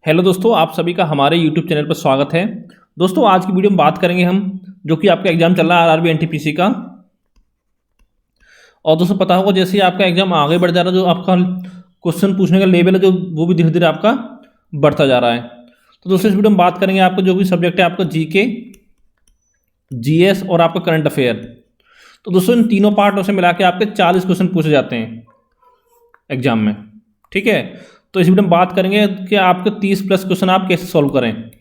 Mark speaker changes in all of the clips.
Speaker 1: Hello दोस्तों, आप सभी का हमारे यूट्यूब चैनल पर स्वागत है। दोस्तों, आज की वीडियो में बात करेंगे हम जो कि आपका एग्जाम चल रहा है आरआरबी एनटीपीसी का। और दोस्तों पता होगा, जैसे ही आपका एग्जाम आगे बढ़ जा रहा है, जो आपका क्वेश्चन पूछने का लेवल है जो वो भी धीरे धीरे आपका बढ़ता जा रहा है। तो दोस्तों इस वीडियो में बात करेंगे आपका जो भी सब्जेक्ट है आपका जीके, जीएस और आपका करंट अफेयर। तो दोस्तों इन तीनों पार्टों से मिला के आपके 40 क्वेश्चन पूछे जाते हैं एग्जाम में। ठीक है, तो इस वीडियो में बात करेंगे कि आपके 30+ क्वेश्चन आप कैसे सॉल्व करें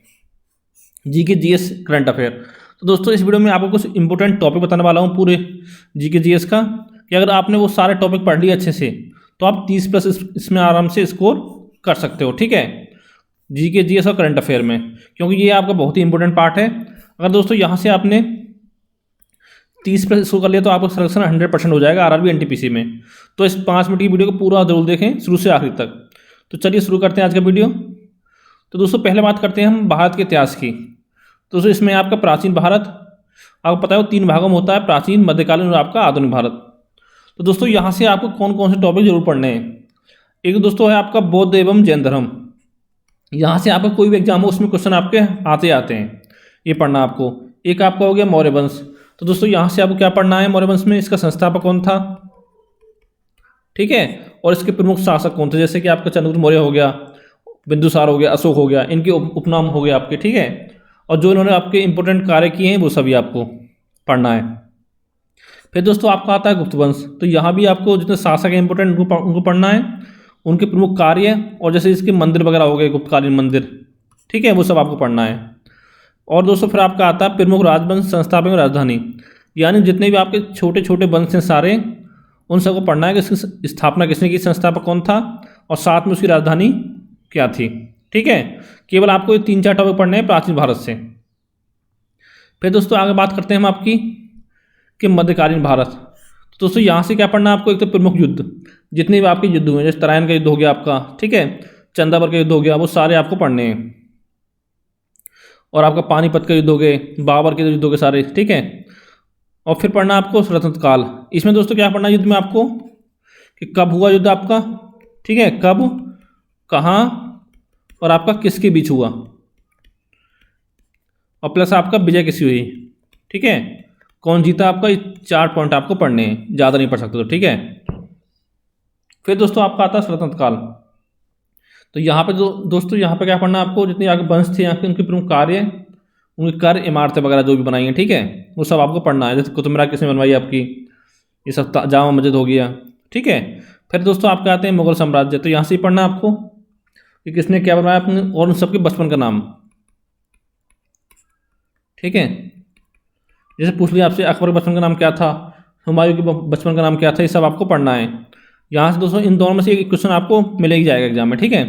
Speaker 1: जीके, जीएस, करंट अफेयर। तो दोस्तों इस वीडियो में आपको कुछ इंपॉर्टेंट टॉपिक बताने वाला हूँ पूरे जीके जीएस का, कि अगर आपने वो सारे टॉपिक पढ़ लिए अच्छे से तो आप 30+ इसमें आराम से स्कोर कर सकते हो। ठीक है, जीके, जीएस और करंट अफेयर में, क्योंकि ये आपका बहुत ही इंपॉर्टेंट पार्ट है। अगर दोस्तों यहाँ से आपने 30+ स्कोर कर लिया तो आपका सिलेक्शन 100% हो जाएगा आरआरबी एनटीपीसी में। तो इस 5 मिनट की वीडियो को पूरा जरूर देखें शुरू से आखिर तक। तो चलिए शुरू करते हैं आज का वीडियो। तो दोस्तों पहले बात करते हैं हम भारत के इतिहास की। तो दोस्तों इसमें आपका प्राचीन भारत, आपको पता है वो 3 भागों में होता है, प्राचीन, मध्यकालीन और आपका आधुनिक भारत। तो दोस्तों यहाँ से आपको कौन कौन से टॉपिक जरूर पढ़ने हैं। एक दोस्तों है आपका बौद्ध एवं जैन धर्म। यहाँ से आपका कोई भी एग्जाम हो उसमें क्वेश्चन आपके आते हैं, ये पढ़ना आपको। एक आपका हो गया मौर्य वंश। तो दोस्तों यहाँ से आपको क्या पढ़ना है, मौर्य वंश में इसका संस्थापक कौन था, ठीक है, और इसके प्रमुख शासक कौन थे, जैसे कि आपका चंद्रगुप्त मौर्य हो गया, बिंदुसार हो गया, अशोक हो गया, इनके उपनाम हो गए आपके। ठीक है, और जो इन्होंने आपके इंपॉर्टेंट कार्य किए हैं वो सभी आपको पढ़ना है। फिर दोस्तों आपका आता है गुप्त वंश। तो यहाँ भी आपको जितने शासक हैं इंपॉर्टेंट उनको पढ़ना है, उनके प्रमुख कार्य, और जैसे इसके मंदिर वगैरह हो गए, गुप्तकालीन मंदिर, ठीक है, वो सब आपको पढ़ना है। और दोस्तों फिर आपका आता है प्रमुख राजवंश, संस्थापक और राजधानी, यानी जितने भी आपके छोटे छोटे वंश हैं सारे, उन सबको पढ़ना है कि इसकी स्थापना किसने की, संस्थापक कौन था, और साथ में उसकी राजधानी क्या थी। ठीक है, केवल आपको ये 3-4 टॉपिक पढ़ने हैं प्राचीन भारत से। फिर दोस्तों आगे बात करते हैं हम आपकी कि मध्यकालीन भारत। तो दोस्तों यहाँ से क्या पढ़ना है आपको, एक तो प्रमुख युद्ध, जितने भी आपके युद्ध हुए, जैसे तराइन का युद्ध हो गया आपका, ठीक है, चंदावर का युद्ध हो गया, वो सारे आपको पढ़ने हैं। और आपका पानीपत का युद्ध हो गए, बाबर के युद्ध हो गए सारे। ठीक है, और फिर पढ़ना आपको स्वतंत्र काल। इसमें दोस्तों क्या पढ़ना है युद्ध में आपको, कि कब हुआ युद्ध आपका, ठीक है, कब, कहाँ और आपका किसके बीच हुआ, और प्लस आपका विजय किसी हुई, ठीक है, कौन जीता आपका। ये 4 पॉइंट आपको पढ़ने हैं, ज़्यादा नहीं पढ़ सकते तो। ठीक है, फिर दोस्तों आपका आता है स्वतंत्र काल। तो यहाँ पे दोस्तों यहाँ पे क्या पढ़ना है आपको, जितने आगे वंश थे यहाँ के, उनके प्रमुख कार्य, उनके कार्य, इमारतें वगैरह जो भी बनाई हैं, ठीक है, वो सब आपको पढ़ना है। जैसे कुतुब मीनार किसने बनवाई आपकी, ये सब, जामा मस्जिद हो गया। ठीक है, फिर दोस्तों आपके आते हैं मुगल साम्राज्य। तो यहाँ से ही पढ़ना है आपको कि किसने क्या बनवाया अपने, और उन सबके बचपन का नाम। ठीक है, जैसे पूछ लिया आपसे अकबर के बचपन का नाम क्या था, हुमायूं के बचपन का नाम क्या था, ये सब आपको पढ़ना है। यहाँ से दोस्तों इन दोनों में से एक क्वेश्चन आपको मिल ही जाएगा एग्जाम में। ठीक है,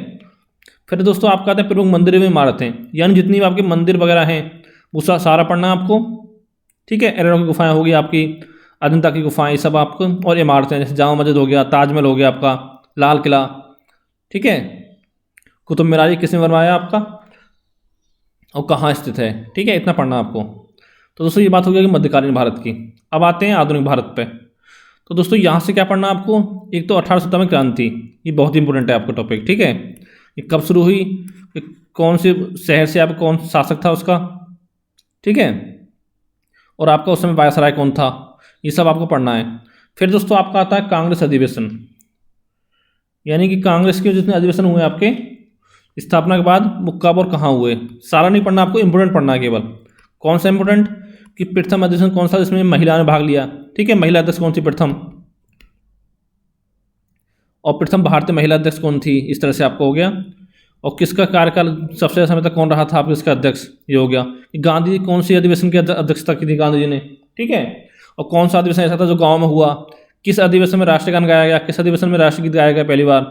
Speaker 1: फिर दोस्तों आपका आता है प्रमुख मंदिर एवं इमारतें, यानी जितनी भी आपके मंदिर वगैरह हैं वो सारा पढ़ना है आपको। ठीक है, एलोरा की गुफाएं होगी आपकी, अजंता की गुफाएं, ये सब आपको, और इमारतें जैसे जामा मस्जिद हो गया, ताजमहल हो गया आपका, लाल किला, ठीक है, कुतुब मीनार ये किसने बनवाया आपका, और कहाँ स्थित है। ठीक है, इतना पढ़ना आपको। तो दोस्तों ये बात हो गया कि मध्यकालीन भारत की। अब आते हैं आधुनिक भारत पे। तो दोस्तों यहाँ से क्या पढ़ना है आपको, एक तो 1870 में क्रांति, ये बहुत इंपॉर्टेंट है आपका टॉपिक। ठीक है, ये कब शुरू हुई, कौन से शहर से आपका कौन शासक था उसका, ठीक है, और आपका उस समय वायसराय कौन था, ये सब आपको पढ़ना है। फिर दोस्तों आपका आता है कांग्रेस अधिवेशन, यानी कि कांग्रेस के जितने अधिवेशन हुए आपके स्थापना के बाद वो कब और कहाँ हुए, सारा नहीं पढ़ना आपको, इंपॉर्टेंट पढ़ना है केवल। कौन सा इंपॉर्टेंट, कि प्रथम अधिवेशन कौन सा जिसमें महिला ने भाग लिया, ठीक है, महिला अध्यक्ष कौन सी प्रथम, और प्रथम भारतीय महिला अध्यक्ष कौन थी, इस तरह से आपको हो गया। और किसका कार्यकाल सबसे ज़्यादा समय तक कौन रहा था आपके इसका अध्यक्ष, ये हो गया। कि गांधी जी कौन सी अधिवेशन की अध्यक्षता की थी गांधी जी ने, ठीक है, और कौन सा अधिवेशन ऐसा था जो गाँव में हुआ, किस अधिवेशन में राष्ट्रगान गाया गया, किस अधिवेशन में राष्ट्रगीत गाया गया पहली बार,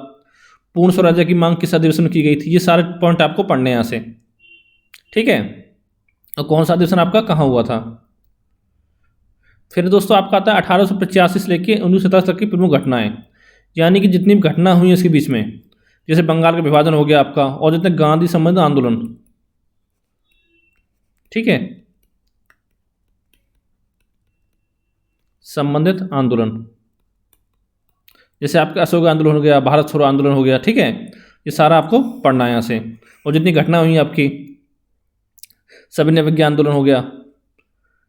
Speaker 1: पूर्ण स्वराज्य की मांग किस अधिवेशन में की गई थी, ये सारे पॉइंट आपको पढ़ने हैं यहाँ से। ठीक है, और कौन सा अधिवेशन आपका कहाँ हुआ था। फिर दोस्तों आपका आता है 1885 से लेकर 1927 तक की प्रमुख घटनाएं, यानी कि जितनी भी घटना हुई है इसके बीच में, जैसे बंगाल का विभाजन हो गया आपका, और जितने गांधी संबंधित आंदोलन, ठीक है, संबंधित आंदोलन, जैसे आपका अशोक आंदोलन हो गया, भारत छोड़ो आंदोलन हो गया, ठीक है, ये सारा आपको पढ़ना है यहाँ से। और जितनी घटना हुई आपकी, सविनय विज्ञान आंदोलन हो गया,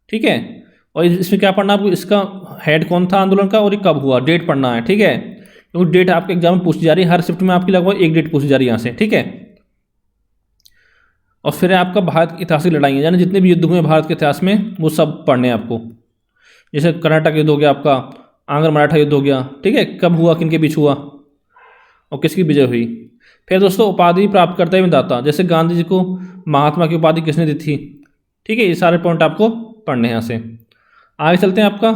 Speaker 1: ठीक है। और इसमें क्या पढ़ना आपको, इसका हेड कौन था आंदोलन का और ये कब हुआ, डेट पढ़ना है, ठीक है। क्योंकि डेट आपके एग्जाम में पूछी जा रही है, हर शिफ्ट में आपकी लगभग एक डेट पूछी जा रही है यहाँ से, ठीक है। और फिर है आपका भारत की ऐतिहासिक लड़ाइयाँ, यानी जितने भी युद्ध हुए भारत के इतिहास में वो सब पढ़ने हैं आपको। जैसे कर्नाटक युद्ध हो गया आपका, आंग्र मराठा युद्ध हो गया, ठीक है, कब हुआ, किन के बीच हुआ और किसकी विजय हुई। फिर दोस्तों उपाधि प्राप्त करते हुए दाता, जैसे गांधी जी को महात्मा की उपाधि किसने दी थी, ठीक है। ये सारे पॉइंट आपको पढ़ने हैं यहाँ से। आगे चलते हैं आपका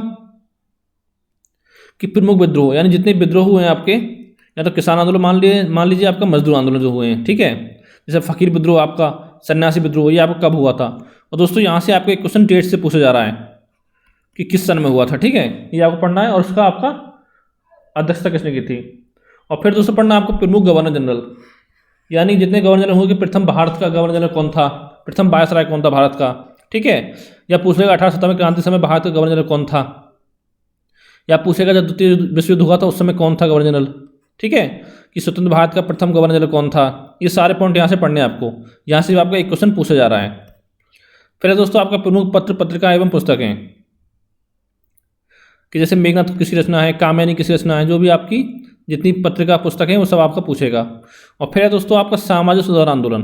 Speaker 1: कि प्रमुख विद्रोह, यानी जितने विद्रोह हुए हैं आपके, या तो किसान आंदोलन मान लीजिए आपका, मजदूर आंदोलन जो हुए हैं, ठीक है। जैसे फकीर विद्रोह आपका, सन्यासी विद्रोह, ये आपका कब हुआ था। और दोस्तों यहाँ से आपका एक क्वेश्चन डेट से पूछा जा रहा है कि किस सन में हुआ था, ठीक है, ये आपको पढ़ना है। और उसका आपका अध्यक्षता किसने की थी। और फिर दोस्तों पढ़ना आपको प्रमुख गवर्नर जनरल, यानी जितने गवर्नर जनरल हुए कि प्रथम भारत का गवर्नर जनरल कौन था, प्रथम वायसराय कौन था भारत का, ठीक है। या पूछेगा 1857 क्रांति समय भारत का गवर्नर जनरल कौन था। या पूछेगा जब द्वितीय विश्व युद्ध हुआ था उस समय कौन था गवर्नर जनरल, ठीक है, कि स्वतंत्र भारत का प्रथम गवर्नर जनरल कौन था। ये सारे पॉइंट यहाँ से पढ़ने हैं आपको, यहाँ से आपका एक क्वेश्चन पूछा जा रहा है। फिर दोस्तों आपका प्रमुख पत्र पत्रिका एवं पुस्तकें, कि जैसे मेघनाथ किसकी रचना है, कामयानी किसकी रचना है, जो भी आपकी जितनी पत्रिका पुस्तकें वो सब आपका पूछेगा। और फिर दोस्तों आपका सामाजिक सुधार आंदोलन,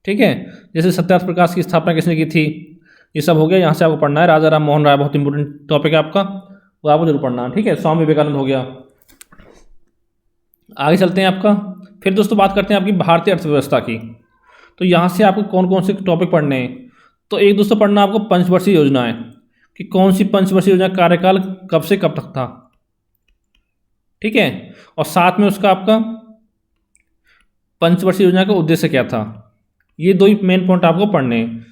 Speaker 1: ठीक है, जैसे सत्याग्रह प्रकाश की स्थापना किसने की थी, ये सब हो गया। यहाँ से आपको पढ़ना है। राजा राम मोहन राय बहुत इंपॉर्टेंट टॉपिक है आपका, वो आपको जरूर पढ़ना है, ठीक है। स्वामी विवेकानंद हो गया। आगे चलते हैं आपका, फिर दोस्तों बात करते हैं आपकी भारतीय अर्थव्यवस्था की। तो यहाँ से आपको कौन कौन से टॉपिक पढ़ने हैं। तो एक दोस्तों पढ़ना आपको पंचवर्षीय योजना है, कि कौन सी पंचवर्षीय योजना कार्यकाल कब से कब तक था, ठीक है। और साथ में उसका आपका पंचवर्षीय योजना का उद्देश्य क्या था। ये दो ही मेन पॉइंट आपको पढ़ने हैं।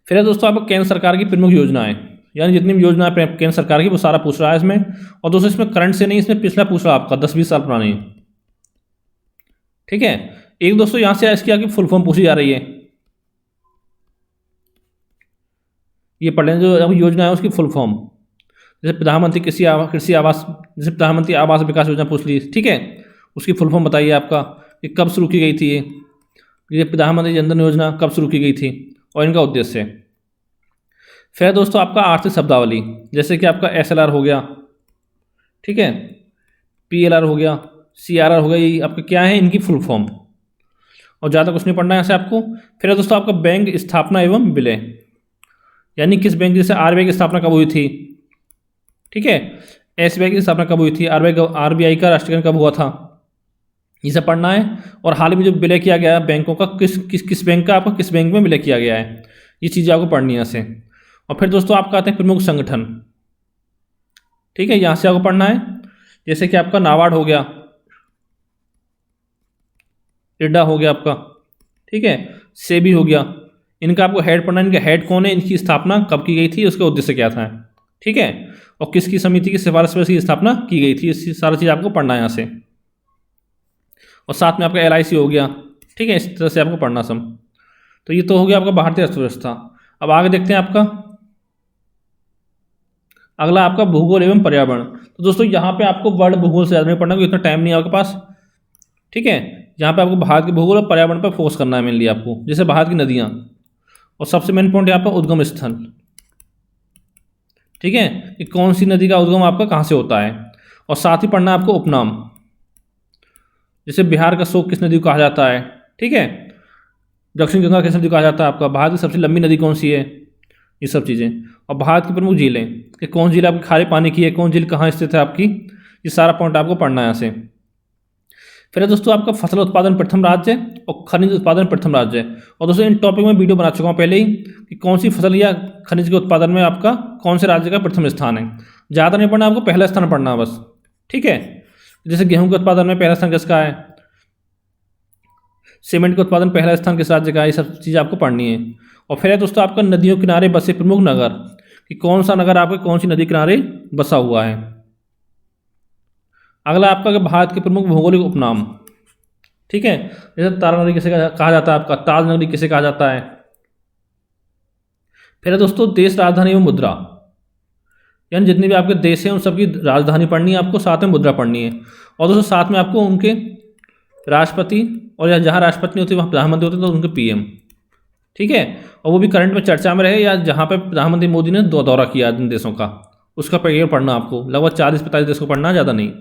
Speaker 1: फिर दोस्तों आपको केंद्र सरकार की प्रमुख योजनाएं, यानी जितनी भी योजना है केंद्र सरकार की वो सारा पूछ रहा है इसमें। और दोस्तों इसमें करंट से नहीं, इसमें पिछला पूछ रहा है आपका 10-20 साल पुरानी, ठीक है। एक दोस्तों यहाँ से इसकी आगे फुल फॉर्म पूछी जा रही है, ये पढ़ लें जो योजना है उसकी फुल फॉर्म। जैसे प्रधानमंत्री कृषि आवास, जैसे प्रधानमंत्री आवास विकास योजना पूछ ली, ठीक है, उसकी फुल फॉर्म बताइए आपका, ये कब शुरू की गई थी, ये प्रधानमंत्री जन धन योजना कब शुरू की गई थी और इनका उद्देश्य। फिर दोस्तों आपका आर्थिक शब्दावली, जैसे कि आपका SLR हो गया, ठीक है, PLR हो गया, CRR हो गया, ये आपका क्या है, इनकी फुल फॉर्म। और ज़्यादा कुछ नहीं पढ़ना है यहाँ से आपको। फिर दोस्तों आपका बैंक स्थापना एवं विलय, यानी किस बैंक, जैसे RBI की स्थापना कब हुई थी, ठीक है, SBI की स्थापना कब हुई थी, RBI का राष्ट्रीयकरण कब हुआ था, ये सब पढ़ना है। और हाल ही में जो विलय किया गया है बैंकों का, किस बैंक का आपका किस बैंक में विलय किया गया है, ये चीज़ें आपको पढ़नी है यहाँ से। और फिर दोस्तों आपका आते हैं प्रमुख संगठन, ठीक है, यहाँ से आपको पढ़ना है। जैसे कि आपका नाबार्ड हो गया, इरडा हो गया आपका, ठीक है, सेबी हो गया, इनका आपको हेड पढ़ना है। इनका हेड कौन है, इनकी स्थापना कब की गई थी, उसका उद्देश्य क्या था, ठीक है, और किसकी समिति की सिफारिश पर इसकी स्थापना की गई थी, इसकी सारी चीज़ आपको पढ़ना है यहाँ से। और साथ में आपका LIC हो गया, ठीक है, इस तरह से आपको पढ़ना सब। तो ये तो हो गया आपका भारतीय अर्थव्यवस्था। अब आगे देखते हैं आपका अगला आपका भूगोल एवं पर्यावरण। तो दोस्तों यहाँ पे आपको वर्ल्ड भूगोल से ज़्यादा नहीं पढ़ना, क्योंकि इतना टाइम नहीं है आपके पास, ठीक है। यहाँ पे आपको भारत के भूगोल और पर्यावरण पर फोकस करना है मेनली आपको, जैसे भारत की नदियाँ, और सबसे मेन पॉइंट यहाँ पर उद्गम स्थल, ठीक है, कि कौन सी नदी का उद्गम आपका कहाँ से होता है। और साथ ही पढ़ना आपको उपनाम, जैसे बिहार का शोक किस नदी को कहा जाता है, ठीक है, दक्षिण गंगा किस नदी को कहा जाता है, आपका भारत की सबसे लंबी नदी कौन सी है, ये सब चीज़ें। और भारत की प्रमुख झीलें, कि कौन झील आपकी खारे पानी की है, कौन झील कहाँ स्थित है आपकी, ये सारा पॉइंट आपको पढ़ना है यहाँ से। फिर दोस्तों आपका फसल उत्पादन प्रथम राज्य और खनिज उत्पादन प्रथम राज्य। और दोस्तों इन टॉपिक में वीडियो बना चुका हूँ पहले ही, कि कौन सी फसल या खनिज के उत्पादन में आपका कौन से राज्य का प्रथम स्थान है। ज़्यादा नहीं पढ़ना, आपको पहला स्थान पढ़ना है बस, ठीक है। जैसे गेहूं के उत्पादन में पहला स्थान किसका है, सीमेंट के उत्पादन पहला स्थान किस राज्य का है, ये सब चीज़ आपको पढ़नी है। और फिर है दोस्तों आपका नदियों किनारे बसे प्रमुख नगर, कि कौन सा नगर आपके कौन सी नदी किनारे बसा हुआ है। अगला आपका भारत के प्रमुख भौगोलिक उपनाम, ठीक है, जैसे तारा नगरी किसे कहा जाता है, आपका ताज नगरी किसे कहा जाता है। फिर है दोस्तों देश राजधानी एवं मुद्रा, यानी जितने भी आपके देश हैं उन सबकी राजधानी पढ़नी है आपको, साथ में मुद्रा पढ़नी है। और दोस्तों साथ में आपको उनके राष्ट्रपति, और या जहाँ राष्ट्रपति नहीं होते वहाँ प्रधानमंत्री होते हैं तो उनके पीएम, ठीक है। और वो भी करंट में चर्चा में रहे या जहाँ पे प्रधानमंत्री मोदी ने दौरा किया जिन देशों का, उसका पेरियर पढ़ना आपको, लगभग 40-45 देश को पढ़ना, ज़्यादा नहीं,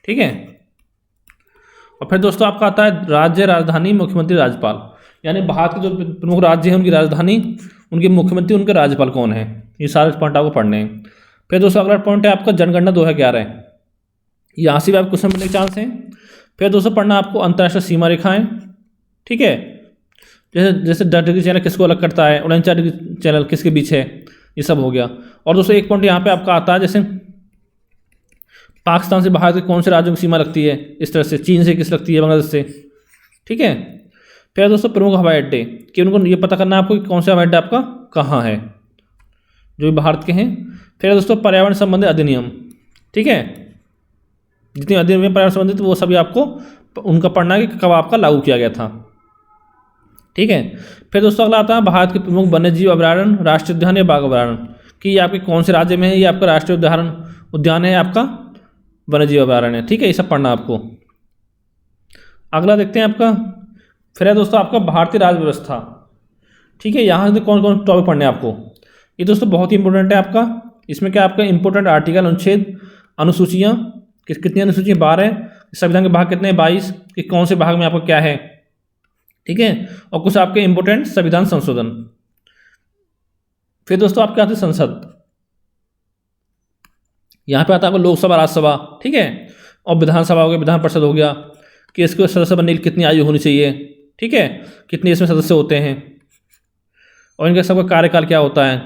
Speaker 1: ठीक है। और फिर दोस्तों आपका आता है राज्य, राजधानी, मुख्यमंत्री, राज्यपाल, यानी भारत के जो प्रमुख राज्य हैं उनकी राजधानी, उनके मुख्यमंत्री, उनके राज्यपाल कौन है, ये सारे पॉइंट आपको पढ़ने हैं। फिर दोस्तों अगला पॉइंट है आपका जनगणना 2011, यहाँ से भी आप क्वेश्चन बनने के चांस हैं। फिर दोस्तों पढ़ना आपको अंतर्राष्ट्रीय सीमा रेखाएं, ठीक है, जैसे 10 डिग्री चैनल किसको अलग करता है, 49 डिग्री चैनल किसके बीच है, ये सब हो गया। और दोस्तों एक पॉइंट यहाँ पे आपका आता है, जैसे पाकिस्तान से भारत के कौन से राज्यों की सीमा लगती है, इस तरह से चीन से किस लगती है, बांग्लादेश से, ठीक है। फिर दोस्तों प्रमुख हवाई अड्डे, कि उनको ये पता करना है आपको कि कौन सा हवाई अड्डा आपका कहाँ है, जो भी भारत के हैं। फिर दोस्तों पर्यावरण संबंधी अधिनियम, ठीक है, जितने अधिनियम पर्यावरण संबंधित वो सभी आपको उनका पढ़ना है कि कब आपका लागू किया गया था, ठीक है। फिर दोस्तों अगला आता है भारत के प्रमुख वन्यजीव अभयारण्य, राष्ट्रीय उद्यान या बाघ अभयारण्य, कि ये आपके कौन से राज्य में है, ये आपका राष्ट्रीय उद्यान है, आपका वन्यजीव अभयारण्य, ठीक है, ये सब पढ़ना आपको। अगला देखते हैं आपका, फिर है दोस्तों आपका भारतीय राज्य व्यवस्था, ठीक है। यहाँ से कौन कौन टॉपिक पढ़ने हैं आपको, ये दोस्तों बहुत ही इंपॉर्टेंट है आपका। इसमें क्या आपका इंपॉर्टेंट आर्टिकल, अनुच्छेद, अनुसूचियाँ, कितनी अनुसूचियाँ, 12, संविधान के भाग कितने हैं, 22, कि कौन से भाग में आपका क्या है, ठीक है। और कुछ आपके इंपॉर्टेंट संविधान संशोधन। फिर दोस्तों आपके आते हैं संसद, यहाँ पे आता है आपको लोकसभा, राज्यसभा, ठीक है, और विधानसभा हो गया, विधान परिषद हो गया, कि इसके सदस्य बनने की कितनी आयु होनी चाहिए, ठीक है, कितने इसमें सदस्य होते हैं, और इनका सबका कार्यकाल क्या होता है।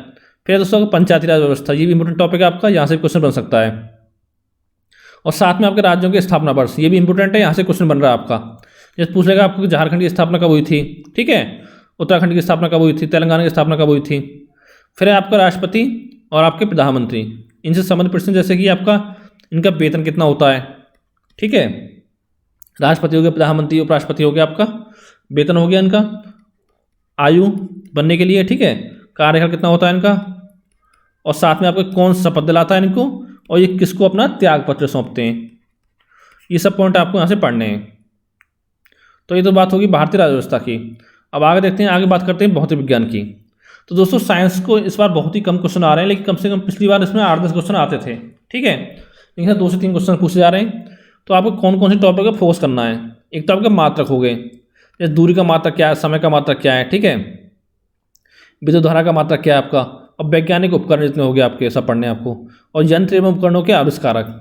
Speaker 1: फिर दोस्तों पंचायती राज व्यवस्था, ये भी इंपॉर्टेंट टॉपिक है आपका, यहाँ से क्वेश्चन बन सकता है। और साथ में आपके राज्यों के स्थापना वर्ष, ये भी इंपॉर्टेंट है, यहाँ से क्वेश्चन बन रहा है आपका। जैसे पूछ लेगा आपको कि झारखंड की स्थापना कब हुई थी, ठीक है, उत्तराखंड की स्थापना कब हुई थी, तेलंगाना की स्थापना कब हुई थी। फिर है आपका राष्ट्रपति और आपके प्रधानमंत्री, इनसे संबंधित प्रश्न, जैसे कि आपका इनका वेतन कितना होता है, ठीक है, राष्ट्रपति हो गया, प्रधानमंत्री, उपराष्ट्रपति हो गया, आपका वेतन हो गया इनका, आयु बनने के लिए, ठीक है, कार्यकाल कितना होता है इनका, और साथ में आपको कौन शपथ दिलाता है इनको, और ये किसको अपना त्याग पत्र सौंपते हैं, ये सब पॉइंट आपको यहाँ से पढ़ने हैं। तो ये तो बात होगी भारतीय राज्य व्यवस्था की। अब आगे देखते हैं, आगे बात करते हैं भौतिक विज्ञान की। तो दोस्तों साइंस को इस बार बहुत ही कम क्वेश्चन आ रहे हैं, लेकिन कम से कम पिछली बार इसमें 8-10 क्वेश्चन आते थे, ठीक है, लेकिन 2 से 3 क्वेश्चन पूछे जा रहे हैं। तो आपको कौन कौन से टॉपिक पर फोकस करना है। एक तो आपके मात्रक हो गए, जैसे दूरी का मात्रक क्या है, समय का मात्रक क्या है, ठीक है, विद्युत धारा का मात्रक क्या है आपका, और वैज्ञानिक उपकरण जितने हो गए आपके सब पढ़ने आपको, और यंत्र एवं उपकरणों के आविष्कारक,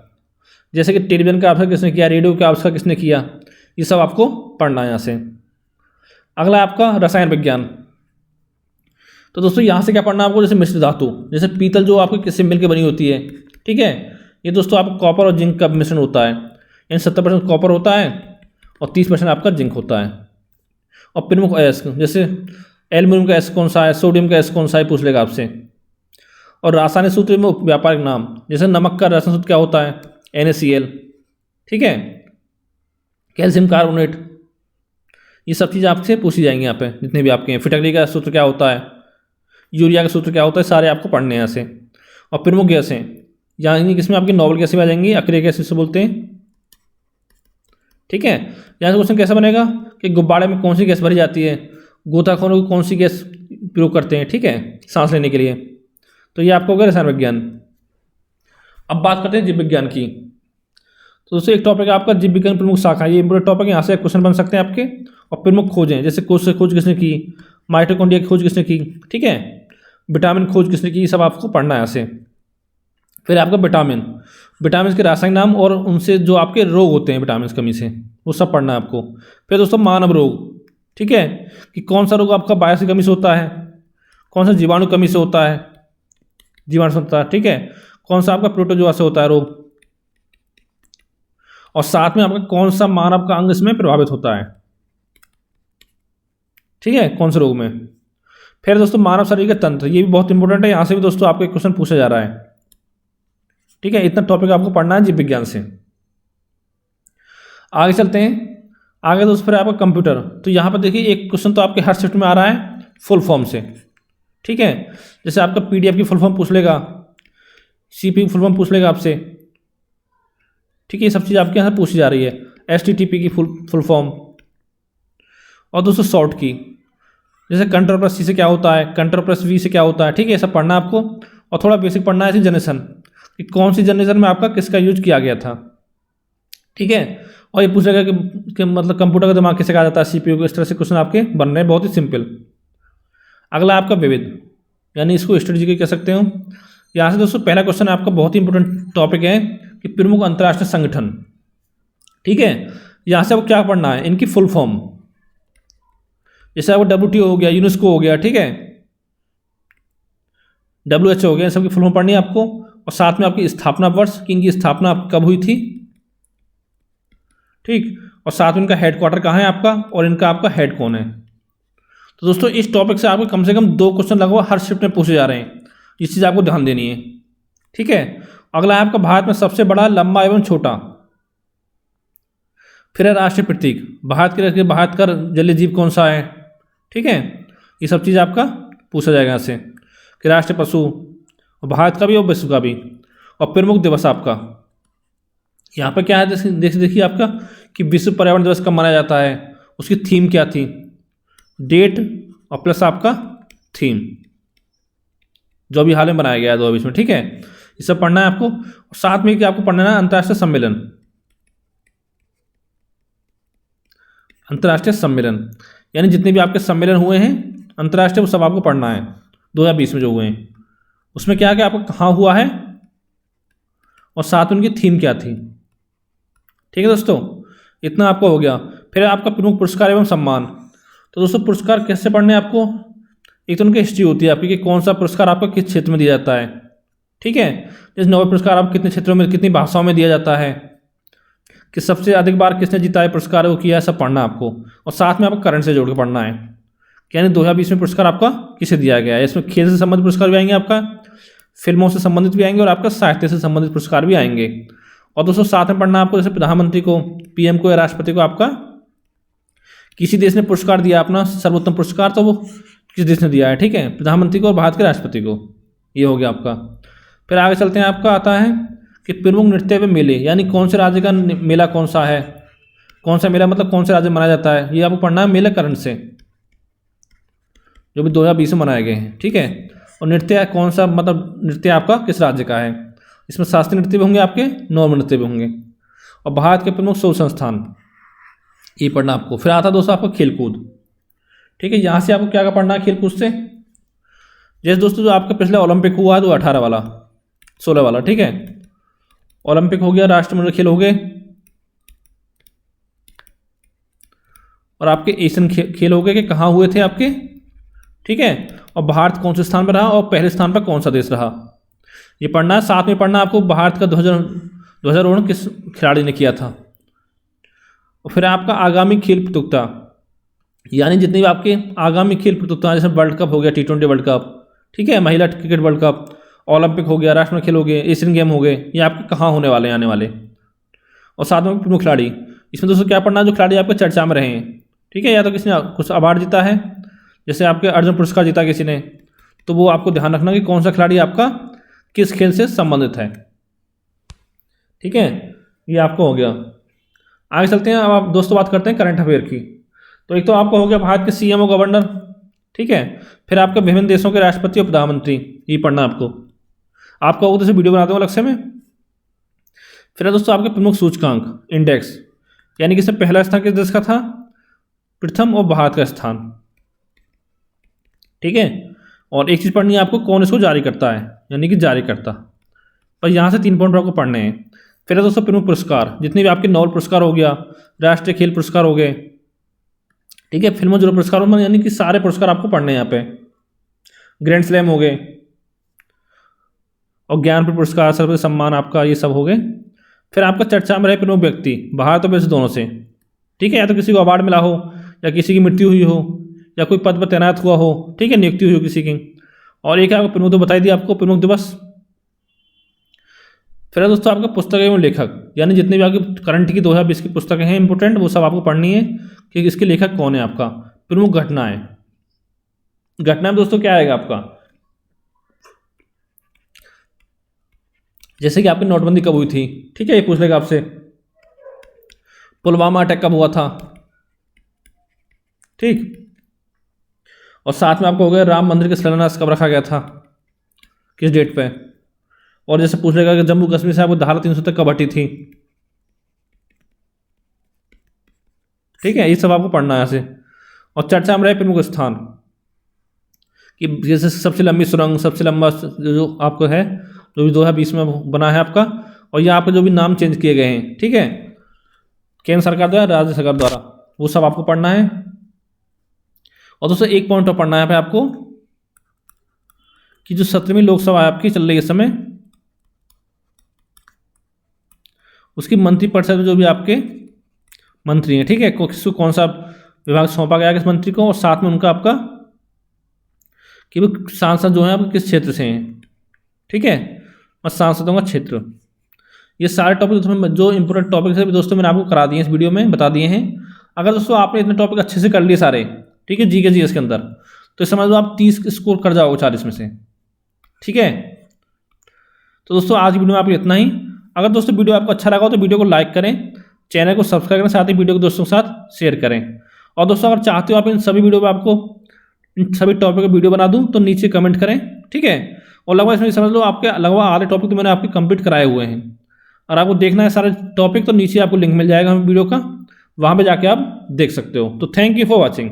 Speaker 1: जैसे कि टेलीविजन का आविष्कार किसने किया, रेडियो का आविष्कार किसने किया, ये सब आपको पढ़ना है यहाँ से। अगला आपका रसायन विज्ञान। तो दोस्तों यहाँ से क्या पढ़ना है आपको, जैसे मिश्र धातु, जैसे पीतल जो आपको किससे मिलकर बनी होती है, ठीक है, ये दोस्तों आपको कॉपर और जिंक का मिश्रण होता है, यानी 70% कॉपर होता है और 30% आपका जिंक होता है। और प्रमुख अयस्क, जैसे एल्यूमिनियम का अयस्क कौन सा है, सोडियम का अयस्क कौन सा है, पूछ लेगा आपसे। और रासायनिक सूत्र में व्यापारिक नाम, जैसे नमक का रासायनिक सूत्र क्या होता है, NaCl, ठीक है, कैल्शियम कार्बोनेट, ये सब चीज़ आपसे पूछी जाएंगी यहाँ पे, जितने भी आपके हैं। फिटकरी का सूत्र क्या होता है, यूरिया का सूत्र क्या होता है, सारे आपको पढ़ने हैं यहाँ से। और प्रमुख गैसें, यानी किसमें आपकी नोबल गैसें आ जाएंगी, अक्रिय गैस से बोलते हैं, ठीक है। यहाँ से क्वेश्चन कैसा बनेगा कि गुब्बारे में कौन सी गैस भरी जाती है, गोताखोरों को कौन सी गैस प्रयोग करते हैं, ठीक है, सांस लेने के लिए। तो ये आपको हो गया रसायन विज्ञान। अब बात करते हैं जीव विज्ञान की। तो दोस्तों एक टॉपिक है आपका जीव विज्ञान प्रमुख शाखा, ये इंपोर्टेंट टॉपिक है, यहाँ से क्वेश्चन बन सकते हैं आपके। और प्रमुख खोजें, जैसे कोष से खोज किसने की, माइटोकॉन्ड्रिया की खोज किसने की, ठीक है, विटामिन खोज किसने की, ये सब आपको पढ़ना है यहाँ से। फिर आपका विटामिन के रासायनिक नाम और उनसे जो आपके रोग होते हैं विटामिन कमी से, वो सब पढ़ना है आपको। फिर दोस्तों मानव रोग, ठीक है, कि कौन सा रोग आपका बायस की कमी से होता है, कौन सा जीवाणु कमी से होता है, जीवाणु से होता है, ठीक है, कौन सा आपका प्रोटोजोआ से होता है रोग, और साथ में आपका कौन सा मानव का अंग इसमें प्रभावित होता है, ठीक है, कौन से रोग में। फिर दोस्तों मानव शरीर का तंत्र, ये भी बहुत इंपॉर्टेंट है, यहाँ से भी दोस्तों आपको एक क्वेश्चन पूछा जा रहा है, ठीक है। इतना टॉपिक आपको पढ़ना है जीव विज्ञान से। आगे चलते हैं, आगे दोस्तों फिर आपका कंप्यूटर। तो यहाँ पर देखिए एक क्वेश्चन तो आपके हर शिफ्ट में आ रहा है फुल फॉर्म से, ठीक है, जैसे आपका PDF की फुल फॉर्म पूछ लेगा, CPU फुल फॉर्म पूछ लेगा आपसे। ठीक है, ये सब चीज़ आपके यहाँ से पूछी जा रही है। HTTP की फुल फॉर्म। और दोस्तों शॉर्ट की, जैसे Ctrl+C से क्या होता है, Ctrl+V से क्या होता है। ठीक है, ये सब पढ़ना है आपको। और थोड़ा बेसिक पढ़ना है ऐसी जनरेशन कि कौन सी जनरेशन में आपका किसका यूज किया गया था। ठीक है, और ये पूछेगा कि मतलब कंप्यूटर का दिमाग कैसे कहा जाता है, CPU को। इस तरह से क्वेश्चन आपके बन रहे हैं, बहुत ही सिंपल। अगला आपका विविध, यानी इसको स्ट्रेटजी कह सकते हो। यहाँ से दोस्तों पहला क्वेश्चन आपका बहुत ही इंपॉर्टेंट टॉपिक है कि प्रमुख अंतर्राष्ट्रीय संगठन। ठीक है, यहाँ से आपको क्या पढ़ना है, इनकी फुल फॉर्म। जैसे आपको WTO हो गया, यूनेस्को हो गया, ठीक है, WHO हो गया, सबकी फुल फॉर्म पढ़नी है आपको। और साथ में आपकी स्थापना वर्ष कि इनकी स्थापना कब हुई थी। ठीक, और साथ में इनका हेडक्वार्टर कहाँ है आपका, और इनका आपका हेड कौन है। तो दोस्तों इस टॉपिक से आपको कम से कम 2 क्वेश्चन लगभग हर शिफ्ट में पूछे जा रहे हैं। इस चीज़ आपको ध्यान देनी है। ठीक है, अगला है आपका भारत में सबसे बड़ा, लंबा एवं छोटा। फिर है राष्ट्रीय प्रतीक, भारत का जलीय जीव कौन सा है। ठीक है, ये सब चीज़ आपका पूछा जाएगा यहाँ से कि राष्ट्रीय पशु, और भारत का भी और विश्व का भी। और प्रमुख दिवस आपका यहाँ पर क्या है, देखिए आपका कि विश्व पर्यावरण दिवस कब मनाया जाता है, उसकी थीम क्या थी, डेट और प्लस आपका थीम, जो भी हाल में बनाया गया है 2020 में। ठीक है, ये सब पढ़ना है आपको। और साथ में क्या आपको पढ़ना है, अंतर्राष्ट्रीय सम्मेलन। अंतर्राष्ट्रीय सम्मेलन यानी जितने भी आपके सम्मेलन हुए हैं अंतर्राष्ट्रीय, वो सब आपको पढ़ना है 2020 में जो हुए हैं। उसमें क्या क्या आपको कहाँ हुआ है, और साथ में उनकी थीम क्या थी। ठीक है दोस्तों, इतना आपको हो गया। फिर आपका प्रमुख पुरस्कार एवं सम्मान। तो दोस्तों पुरस्कार कैसे पढ़ने हैं आपको, एक तो उनकी हिस्ट्री होती है आपकी कि कौन सा पुरस्कार आपका किस क्षेत्र में दिया जाता है। ठीक है, जैसे नोबेल पुरस्कार आपको कितने क्षेत्रों में, कितनी भाषाओं में दिया जाता है, कि सबसे अधिक बार किसने जीता है पुरस्कार, वो किया है, सब पढ़ना आपको। और साथ में आपको करंट से जोड़ के पढ़ना है, यानी 2020 में पुरस्कार आपका किसे दिया गया है। इसमें खेल से संबंधित पुरस्कार भी आएंगे आपका, फिल्मों से संबंधित भी आएंगे, और आपका साहित्य से संबंधित पुरस्कार भी आएंगे। और दोस्तों साथ में पढ़ना आपको, जैसे प्रधानमंत्री को, PM को या राष्ट्रपति को आपका किसी देश ने पुरस्कार दिया अपना सर्वोत्तम पुरस्कार, तो वो किस देश ने दिया है। ठीक है, प्रधानमंत्री को और भारत के राष्ट्रपति को। ये हो गया आपका। फिर आगे चलते हैं, आपका आता है कि प्रमुख नृत्य एवं मेले, यानी कौन से राज्य का मेला कौन सा है, कौन सा मेला मतलब कौन से राज्य में मनाया जाता है। ये आपको पढ़ना है मेले करंट से, जो भी 2020 में मनाए गए हैं। ठीक है, और नृत्य कौन सा, मतलब नृत्य आपका किस राज्य का है। इसमें शास्त्रीय नृत्य भी होंगे आपके, नॉर्मल नृत्य भी होंगे। और भारत के प्रमुख शोध संस्थान, ये पढ़ना आपको। फिर आता है दोस्तों आपका खेलकूद। ठीक है, यहाँ से आपको क्या क्या पढ़ना है खेलकूद से। जैसे दोस्तों जो आपका पिछले ओलंपिक हुआ है 2018 वाला, 16 वाला। ठीक है, ओलंपिक हो गया, राष्ट्रमंडल खेल हो गए, और आपके एशियन खेल हो गए कि कहाँ हुए थे आपके। ठीक है, और भारत कौन से स्थान पर रहा, और पहले स्थान पर कौन सा देश रहा, ये पढ़ना है। साथ में पढ़ना आपको भारत का 2019 किस खिलाड़ी ने किया था। और फिर आपका आगामी खेल प्रतियोगिता, यानी जितनी भी आपके आगामी खेल प्रतियोगिता, जैसे वर्ल्ड कप हो गया, T20 वर्ल्ड कप, ठीक है, महिला क्रिकेट वर्ल्ड कप, ओलंपिक हो गया, राष्ट्रीय खेल हो गए, एशियन गेम हो गए, ये आपके कहाँ होने वाले हैं, आने वाले। और साथ में प्रमुख खिलाड़ी, इसमें दोस्तों क्या पढ़ना है, जो खिलाड़ी आपके चर्चा में रहे हैं। ठीक है, या तो किसी ने कुछ अवार्ड जीता है, जैसे आपके अर्जुन पुरस्कार जीता किसी ने, तो वो आपको ध्यान रखना कि कौन सा खिलाड़ी आपका किस खेल से संबंधित है। ठीक है, ये आपको हो गया। आगे चलते हैं, अब आप दोस्तों बात करते हैं करंट अफेयर की। तो एक तो आपको हो गया भारत के CM और गवर्नर। ठीक है, फिर आपके विभिन्न देशों के राष्ट्रपति और प्रधानमंत्री, ये पढ़ना आपको। आपका होगा तो वीडियो बनाते हो अलग से में। फिर दोस्तों आपके प्रमुख सूचकांक, इंडेक्स, यानी कि इसमें पहला स्थान किस देश का था, प्रथम, और भारत का स्थान। ठीक है, और एक चीज़ पढ़नी है आपको, कौन इसको जारी करता है, यानी कि जारीकर्ता। पर यहाँ से 3 पॉइंट आपको पढ़ने हैं। फिर दोस्तों प्रमुख पुरस्कार, जितने भी आपके नोबेल पुरस्कार हो गया, राष्ट्रीय खेल पुरस्कार हो गए, ठीक है, फिल्मों जो पुरस्कार हो, यानी कि सारे पुरस्कार आपको पढ़ने हैं यहाँ पे। ग्रैंड स्लैम हो गए, और ज्ञानपीठ पुरस्कार, सर्वोच्च सम्मान आपका, ये सब हो गए। फिर आपका चर्चा में रहे प्रमुख व्यक्ति, भारत और विदेश दोनों से। ठीक है, या तो किसी को अवार्ड मिला हो, या किसी की मृत्यु हुई हो, या कोई पद पर तैनात हुआ हो, ठीक है, नियुक्ति हुई हो किसी की। और एक आपको प्रमुख तो बताई दी आपको, प्रमुख दिवस। फिर दोस्तों आपका पुस्तक एवं लेखक, यानी जितने भी आपकी करंट की 2020 की पुस्तकें हैं इंपोर्टेंट, वो सब आपको पढ़नी है कि इसके लेखक कौन है आपका। प्रमुख घटनाएं, घटना में दोस्तों क्या आएगा आपका, जैसे कि आपकी नोटबंदी कब हुई थी, ठीक है, ये पूछ लेगा आपसे। पुलवामा अटैक कब हुआ था, ठीक। और साथ में आपको हो गया राम मंदिर का शिलान्यास कब रखा गया था, किस डेट पे। और जैसे पूछ लेगा कि जम्मू कश्मीर से आपको धारा 370 कब हटी थी, ठीक है, ये सब आपको पढ़ना है यहाँ से। और चर्चा में रहे प्रमुख स्थान कि जैसे सबसे लंबी सुरंग, सबसे लंबा जो आपको है, जो भी 2020 में बना है आपका, और ये आपके जो भी नाम चेंज किए गए हैं, ठीक है, केंद्र सरकार द्वारा, राज्य सरकार द्वारा, वो सब आपको पढ़ना है। और दोस्तों एक पॉइंट और पढ़ना है यहाँ पे आपको कि जो 17वीं लोकसभा आपकी चल रही है इस समय, उसकी मंत्रिपरिषद में जो भी आपके मंत्री हैं, ठीक है, किसको कौन सा विभाग सौंपा गया किस मंत्री को, और साथ में उनका आपका कि वो सांसद जो है आपके किस क्षेत्र से हैं, ठीक है, और सांसदों का क्षेत्र। ये सारे टॉपिक जो इंपॉर्टेंट टॉपिक्स है दोस्तों मैंने आपको करा दिए हैं, इस वीडियो में बता दिए हैं। अगर दोस्तों आपने इतने टॉपिक अच्छे से कर लिए सारे, ठीक है, जीके जीएस के अंदर, तो समझ लो आप 30 स्कोर कर जाओगे 40 में से, ठीक है। तो दोस्तों आज वीडियो में आपको इतना ही। अगर दोस्तों वीडियो आपको अच्छा लगा हो तो वीडियो को लाइक करें, चैनल को सब्सक्राइब करें, साथ ही वीडियो को दोस्तों के साथ शेयर करें। और दोस्तों अगर चाहते हो आप इन सभी वीडियो पर आपको इन सभी टॉपिक का वीडियो बना दूं तो नीचे कमेंट करें, ठीक है। और लगभग इसमें समझ लो आपके लगभग आधे टॉपिक तो मैंने आपके कंप्लीट कराए हुए हैं। और आपको देखना है सारे टॉपिक तो नीचे आपको लिंक मिल जाएगा वीडियो का, वहाँ पे जाके आप देख सकते हो। तो थैंक यू फॉर वॉचिंग।